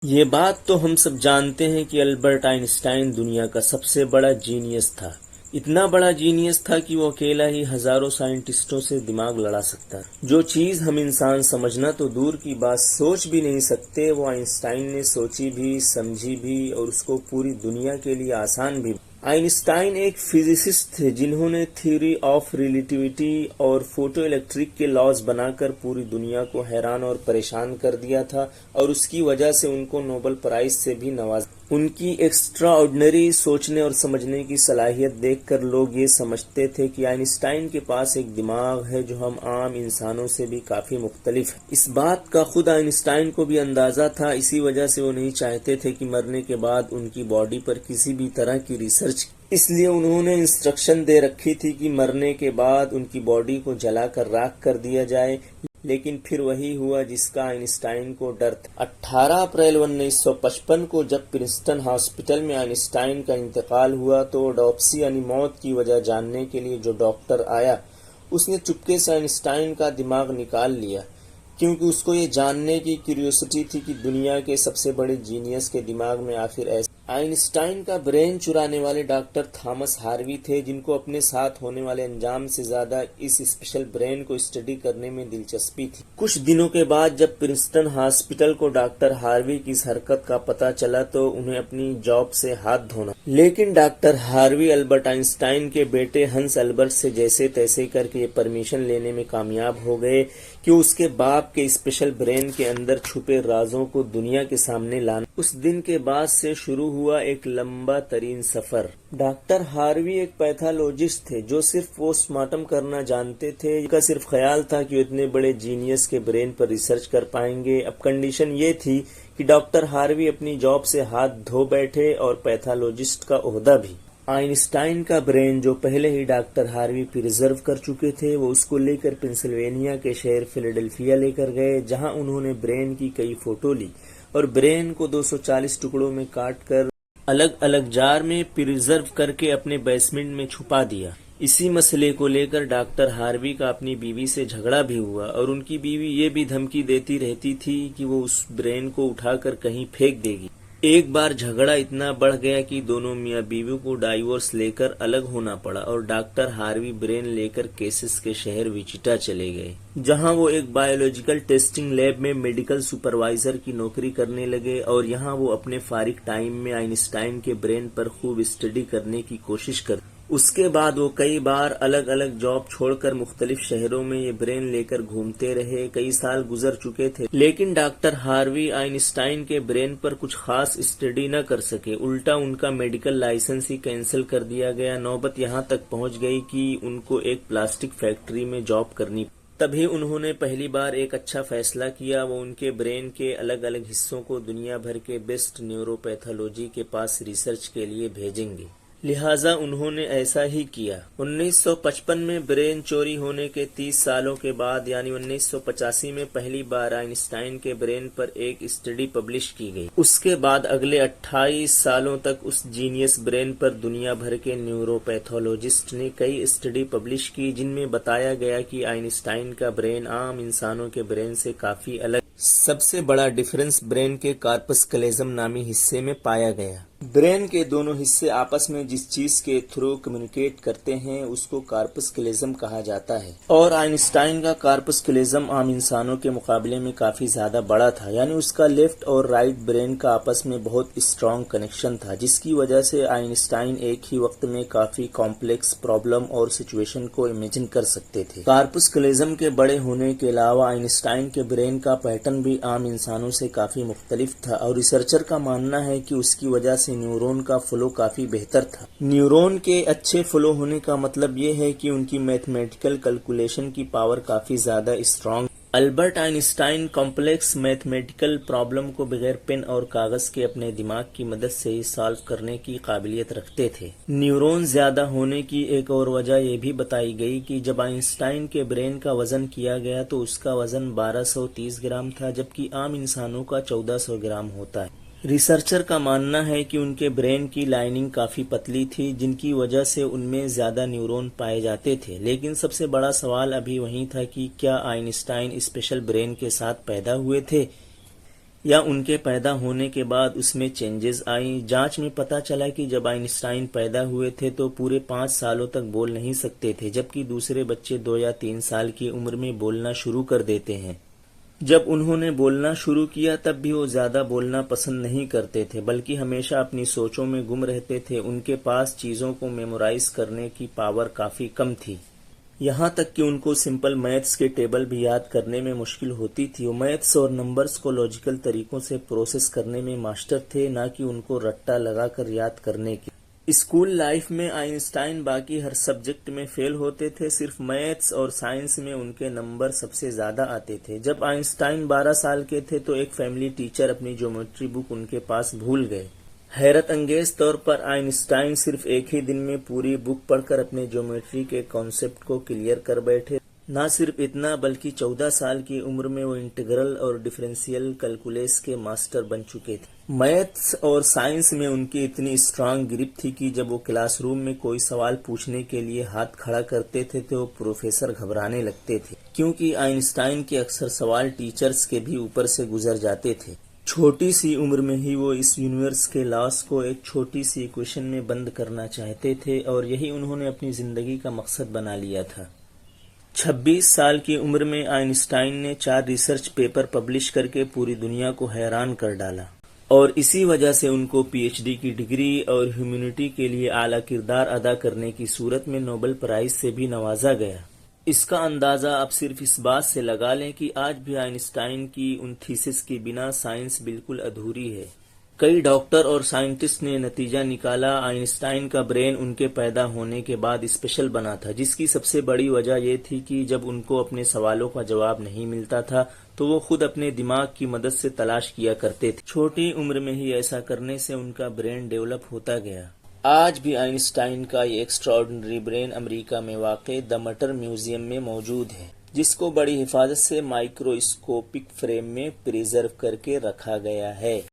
یہ بات تو ہم سب جانتے ہیں کہ البرٹ آئن اسٹائن دنیا کا سب سے بڑا جینیس تھا۔ اتنا بڑا جینیس تھا کہ وہ اکیلا ہی ہزاروں سائنٹسٹوں سے دماغ لڑا سکتا۔ جو چیز ہم انسان سمجھنا تو دور کی بات سوچ بھی نہیں سکتے، وہ آئن اسٹائن نے سوچی بھی، سمجھی بھی اور اس کو پوری دنیا کے لیے آسان بھی۔ آئن اسٹائن ایک فزسسٹ تھے جنہوں نے تھیوری آف ریلیٹیوٹی اور فوٹو الیکٹرک کے لاز بنا کر پوری دنیا کو حیران اور پریشان کر دیا تھا، اور اس کی وجہ سے ان کو نوبل پرائز سے بھی نوازا۔ ان کی ایکسٹرا آرڈنری سوچنے اور سمجھنے کی صلاحیت دیکھ کر لوگ یہ سمجھتے تھے کہ آئن اسٹائن کے پاس ایک دماغ ہے جو ہم عام انسانوں سے بھی کافی مختلف ہے۔ اس بات کا خود آئن اسٹائن کو بھی اندازہ تھا، اسی وجہ سے وہ نہیں چاہتے تھے کہ مرنے کے بعد ان کی باڈی پر کسی بھی طرح کی ریسرچ، اس لیے انہوں نے انسٹرکشن دے رکھی تھی کہ مرنے کے بعد ان کی باڈی کو جلا کر راکھ کر دیا جائے۔ لیکن پھر وہی ہوا جس کا آئن اسٹائن کو ڈر تھا۔ 18 اپریل 1955 کو جب پرنسٹن ہاسپٹل میں آئن اسٹائن کا انتقال ہوا تو ڈاپسی یعنی موت کی وجہ جاننے کے لیے جو ڈاکٹر آیا، اس نے چپکے سے آئن اسٹائن کا دماغ نکال لیا، کیونکہ اس کو یہ جاننے کی کیوریوسٹی تھی کہ دنیا کے سب سے بڑے جینیس کے دماغ میں آخر ایسا۔ آئن اسٹائن کا برین چرانے والے ڈاکٹر تھامس ہاروی تھے، جن کو اپنے ساتھ ہونے والے انجام سے زیادہ اس اسپیشل برین کو اسٹڈی کرنے میں دلچسپی تھی۔ کچھ دنوں کے بعد جب پرنسٹن ہاسپٹل کو ڈاکٹر ہاروی کی اس حرکت کا پتہ چلا تو انہیں اپنی جاب سے ہاتھ دھونا۔ لیکن ڈاکٹر ہاروی البرٹ آئن اسٹائن کے بیٹے ہنس البرٹ سے جیسے تیسے کر کے یہ پرمیشن لینے میں کامیاب ہو گئے کہ اس کے باپ کے اسپیشل برین کے اندر چھپے رازوں کو دنیا کے سامنے لانا۔ اس دن کے بعد سے شروع ہوا ایک لمبا ترین سفر۔ ڈاکٹر ہاروی ایک پیتھالوجسٹ تھے جو صرف پوسٹ مارٹم کرنا جانتے تھے۔ ان کا صرف خیال تھا کہ وہ اتنے بڑے جینیس کے برین پر ریسرچ کر پائیں گے۔ اب کنڈیشن یہ تھی کہ ڈاکٹر ہاروی اپنی جاب سے ہاتھ دھو بیٹھے اور پیتھالوجسٹ کا عہدہ بھی۔ آئن اسٹائن کا برین جو پہلے ہی ڈاکٹر ہاروی پریزرو کر چکے تھے، وہ اس کو لے کر پنسلوینیا کے شہر فیلاڈیلفیا لے کر گئے، جہاں انہوں نے برین کی کئی فوٹو لی اور برین کو 240 ٹکڑوں میں کاٹ کر الگ الگ جار میں پریزرو کر کے اپنے بیسمنٹ میں چھپا دیا۔ اسی مسئلے کو لے کر ڈاکٹر ہاروی کا اپنی بیوی سے جھگڑا بھی ہوا، اور ان کی بیوی یہ بھی دھمکی دیتی رہتی تھی کہ وہ اس برین کو اٹھا کر کہیں پھینک دے گی۔ ایک بار جھگڑا اتنا بڑھ گیا کہ دونوں میاں بیوی کو ڈائیورس لے کر الگ ہونا پڑا، اور ڈاکٹر ہاروی برین لے کر کیسس کے شہر وچیٹا چلے گئے، جہاں وہ ایک بایولوجیکل ٹیسٹنگ لیب میں میڈیکل سپروائزر کی نوکری کرنے لگے، اور یہاں وہ اپنے فارغ ٹائم میں آئن اسٹائن کے برین پر خوب اسٹڈی کرنے کی کوشش کرتے۔ اس کے بعد وہ کئی بار الگ الگ جاب چھوڑ کر مختلف شہروں میں یہ برین لے کر گھومتے رہے۔ کئی سال گزر چکے تھے، لیکن ڈاکٹر ہاروی آئن اسٹائن کے برین پر کچھ خاص اسٹڈی نہ کر سکے، الٹا ان کا میڈیکل لائسنس ہی کینسل کر دیا گیا۔ نوبت یہاں تک پہنچ گئی کہ ان کو ایک پلاسٹک فیکٹری میں جاب کرنی پڑی۔ تبھی انہوں نے پہلی بار ایک اچھا فیصلہ کیا، وہ ان کے برین کے الگ الگ حصوں کو دنیا بھر کے بیسٹ نیورو پیتھولوجی کے پاس ریسرچ کے لیے بھیجیں گے۔ لہٰذا انہوں نے ایسا ہی کیا۔ 1955 میں برین چوری ہونے کے 30 سالوں کے بعد یعنی 1985 میں پہلی بار آئن اسٹائن کے برین پر ایک اسٹڈی پبلش کی گئی۔ اس کے بعد اگلے 28 سالوں تک اس جینیس برین پر دنیا بھر کے نیورو پیتھولوجسٹ نے کئی اسٹڈی پبلش کی، جن میں بتایا گیا کہ آئن اسٹائن کا برین عام انسانوں کے برین سے کافی الگ۔ سب سے بڑا ڈفرنس برین کے کارپس کلیزم نامی حصے میں پایا گیا۔ برین کے دونوں حصے آپس میں جس چیز کے تھرو کمیونیکیٹ کرتے ہیں اس کو کارپس کلیزم کہا جاتا ہے، اور آئن اسٹائن کا کارپس کلیزم عام انسانوں کے مقابلے میں کافی زیادہ بڑا تھا، یعنی اس کا لیفٹ اور رائٹ برین کا آپس میں بہت اسٹرانگ کنیکشن تھا، جس کی وجہ سے آئن اسٹائن ایک ہی وقت میں کافی کمپلیکس پرابلم اور سچویشن کو امیجن کر سکتے تھے۔ کارپس کلیزم کے بڑے ہونے کے علاوہ آئن اسٹائن کے برین کا پیٹرن بھی عام انسانوں سے کافی مختلف تھا، اور ریسرچر کا ماننا ہے کہ اس کی وجہ سے نیورون کا فلو کافی بہتر تھا۔ نیورون کے اچھے فلو ہونے کا مطلب یہ ہے کہ ان کی میتھمیٹیکل کیلکولیشن کی پاور کافی زیادہ اسٹرانگ۔ البرٹ آئن اسٹائن کمپلیکس میتھمیٹیکل پرابلم کو بغیر پین اور کاغذ کے اپنے دماغ کی مدد سے ہی سالو کرنے کی قابلیت رکھتے تھے۔ نیورون زیادہ ہونے کی ایک اور وجہ یہ بھی بتائی گئی کہ جب آئن اسٹائن کے برین کا وزن کیا گیا تو اس کا وزن 1230 گرام تھا، جبکہ عام انسانوں کا 1400 گرام ہوتا ہے۔ ریسرچر کا ماننا ہے کہ ان کے برین کی لائننگ کافی پتلی تھی، جن کی وجہ سے ان میں زیادہ نیورون پائے جاتے تھے، لیکن سب سے بڑا سوال ابھی وہیں تھا کہ کیا آئن اسٹائن اسپیشل برین کے ساتھ پیدا ہوئے تھے یا ان کے پیدا ہونے کے بعد اس میں چینجز آئیں۔ جانچ میں پتہ چلا کہ جب آئنسٹائن پیدا ہوئے تھے تو پورے 5 سالوں تک بول نہیں سکتے تھے، جبکہ دوسرے بچے 2 یا 3 سال کی عمر میں بولنا شروع کر دیتے ہیں۔ جب انہوں نے بولنا شروع کیا تب بھی وہ زیادہ بولنا پسند نہیں کرتے تھے، بلکہ ہمیشہ اپنی سوچوں میں گم رہتے تھے۔ ان کے پاس چیزوں کو میمورائز کرنے کی پاور کافی کم تھی، یہاں تک کہ ان کو سمپل میتھس کے ٹیبل بھی یاد کرنے میں مشکل ہوتی تھی۔ وہ میتھس اور نمبرز کو لاجیکل طریقوں سے پروسیس کرنے میں ماسٹر تھے، نہ کہ ان کو رٹا لگا کر یاد کرنے کی۔ اسکول لائف میں آئنسٹائن باقی ہر سبجیکٹ میں فیل ہوتے تھے، صرف میتھس اور سائنس میں ان کے نمبر سب سے زیادہ آتے تھے۔ جب آئنسٹائن 12 سال کے تھے تو ایک فیملی ٹیچر اپنی جیومیٹری بک ان کے پاس بھول گئے۔ حیرت انگیز طور پر آئنسٹائن صرف ایک ہی دن میں پوری بک پڑھ کر اپنے جیومیٹری کے کانسیپٹ کو کلیئر کر بیٹھے۔ نہ صرف اتنا بلکہ 14 سال کی عمر میں وہ انٹیگرل اور ڈفرینشیل کیلکولس کے ماسٹر بن چکے تھے۔ میتھس اور سائنس میں ان کی اتنی اسٹرانگ گرپ تھی کہ جب وہ کلاس روم میں کوئی سوال پوچھنے کے لیے ہاتھ کھڑا کرتے تھے تو پروفیسر گھبرانے لگتے تھے، کیونکہ آئنسٹائن کے اکثر سوال ٹیچرز کے بھی اوپر سے گزر جاتے تھے۔ چھوٹی سی عمر میں ہی وہ اس یونیورس کے لاس کو ایک چھوٹی سی ایکویشن میں بند کرنا چاہتے تھے، اور یہی انہوں نے اپنی زندگی کا مقصد بنا لیا تھا۔ 26 سال کی عمر میں آئنسٹائن نے 4 ریسرچ پیپر پبلش کر کے پوری دنیا کو حیران کر ڈالا، اور اسی وجہ سے ان کو پی ایچ ڈی کی ڈگری اور ہیومینٹی کے لیے اعلیٰ کردار ادا کرنے کی صورت میں نوبل پرائز سے بھی نوازا گیا۔ اس کا اندازہ آپ صرف اس بات سے لگا لیں کہ آج بھی آئنسٹائن کی ان تھیسس کے بنا سائنس بالکل ادھوری ہے۔ کئی ڈاکٹر اور سائنٹسٹ نے نتیجہ نکالا آئنسٹائن کا برین ان کے پیدا ہونے کے بعد اسپیشل بنا تھا، جس کی سب سے بڑی وجہ یہ تھی کہ جب ان کو اپنے سوالوں کا جواب نہیں ملتا تھا تو وہ خود اپنے دماغ کی مدد سے تلاش کیا کرتے تھے۔ چھوٹی عمر میں ہی ایسا کرنے سے ان کا برین ڈیولپ ہوتا گیا۔ آج بھی آئنسٹائن کا یہ ایکسٹراڈنری برین امریکہ میں واقع دی مٹر میوزیم میں موجود ہے، جس کو بڑی حفاظت سے مائکرواسکوپک فریم میں پریزرو کر کے رکھا گیا ہے۔